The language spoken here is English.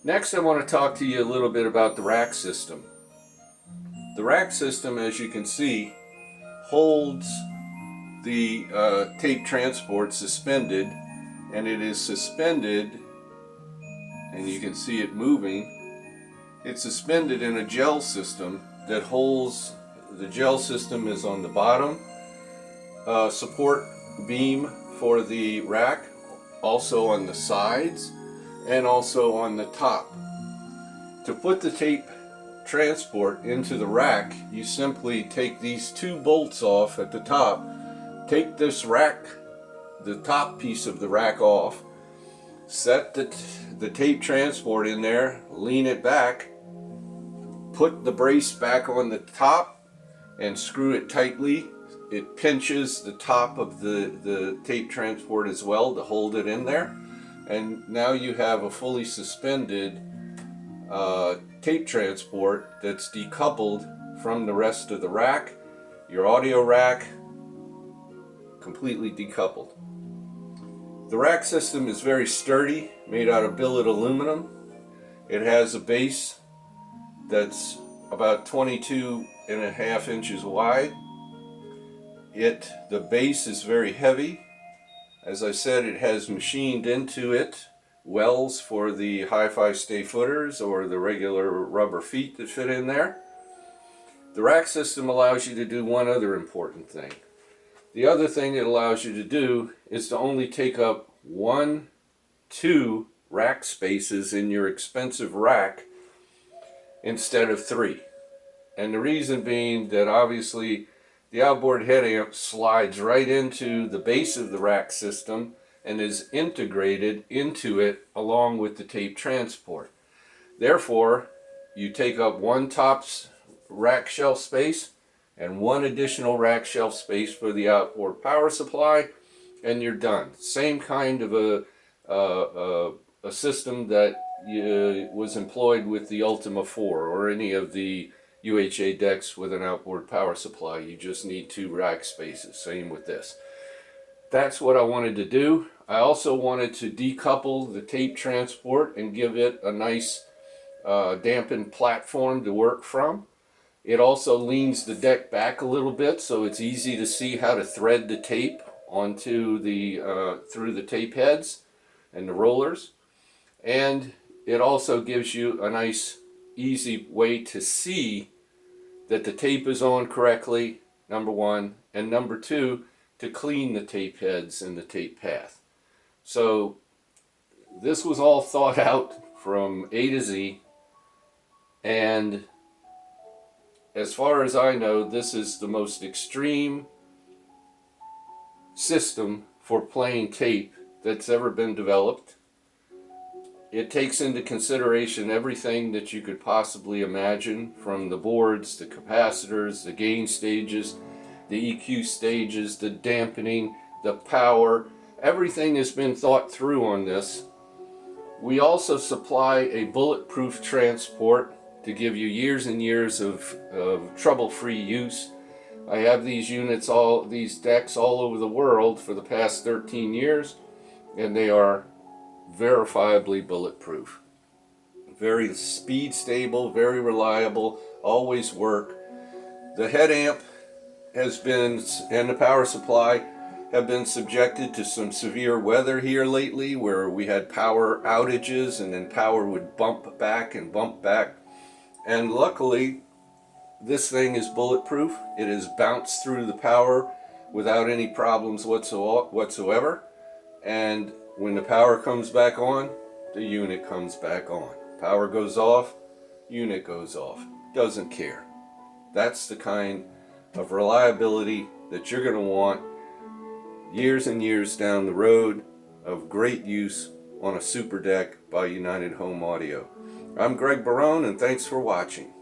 Next, I want to talk to you a little bit about the rack system. The rack system, as you can see, holds the tape transport suspended, and it is suspended, and you can see it moving. It's suspended in a gel system that holds, the gel system is on the bottom, support beam for the rack, also on the sides, and also on the top. To put the tape transport into the rack, you simply take these two bolts off at the top, take this rack, the top piece of the rack off, set the tape transport in there, lean it back, put the brace back on the top and screw it tightly. It pinches the top of the tape transport as well to hold it in there. And now you have a fully suspended tape transport that's decoupled from the rest of the rack. Your audio rack completely decoupled. The rack system is very sturdy, made out of billet aluminum. It has a base that's about 22.5 inches wide. The base is very heavy. As I said, it has machined into it wells for the hi-fi stay footers or the regular rubber feet that fit in there. The rack system allows you to do one other important thing. The other thing it allows you to do is to only take up 2 rack spaces in your expensive rack instead of 3. And the reason being that obviously the outboard head amp slides right into the base of the rack system and is integrated into it along with the tape transport. Therefore, you take up 1 top rack shelf space and 1 additional rack shelf space for the outboard power supply, and you're done. Same kind of a system that was employed with the Ultima 4 or any of the UHA decks with an outboard power supply. You just need 2 rack spaces. Same with this. That's what I wanted to do. I also wanted to decouple the tape transport and give it a nice dampened platform to work from. It also leans the deck back a little bit, so it's easy to see how to thread the tape onto the through the tape heads and the rollers. And it also gives you a nice easy way to see that the tape is on correctly, number 1, and number 2, to clean the tape heads and the tape path. So this was all thought out from A to Z, and as far as I know, this is the most extreme system for playing tape that's ever been developed. It takes into consideration everything that you could possibly imagine, from the boards, the capacitors, the gain stages, the EQ stages, the dampening, the power. Everything has been thought through on this. We also supply a bulletproof transport to give you years and years of trouble-free use. I have these units, these decks all over the world for the past 13 years, and they are verifiably bulletproof. Very speed stable, very reliable, always work. The head amp has been, and the power supply have been subjected to some severe weather here lately, where we had power outages and then power would bump back and bump back. And luckily, this thing is bulletproof. It has bounced through the power without any problems whatsoever. And when the power comes back on, the unit comes back on. Power goes off, unit goes off. Doesn't care. That's the kind of reliability that you're going to want years and years down the road of great use on a SuperDeck by United Home Audio. I'm Greg Barone, and thanks for watching.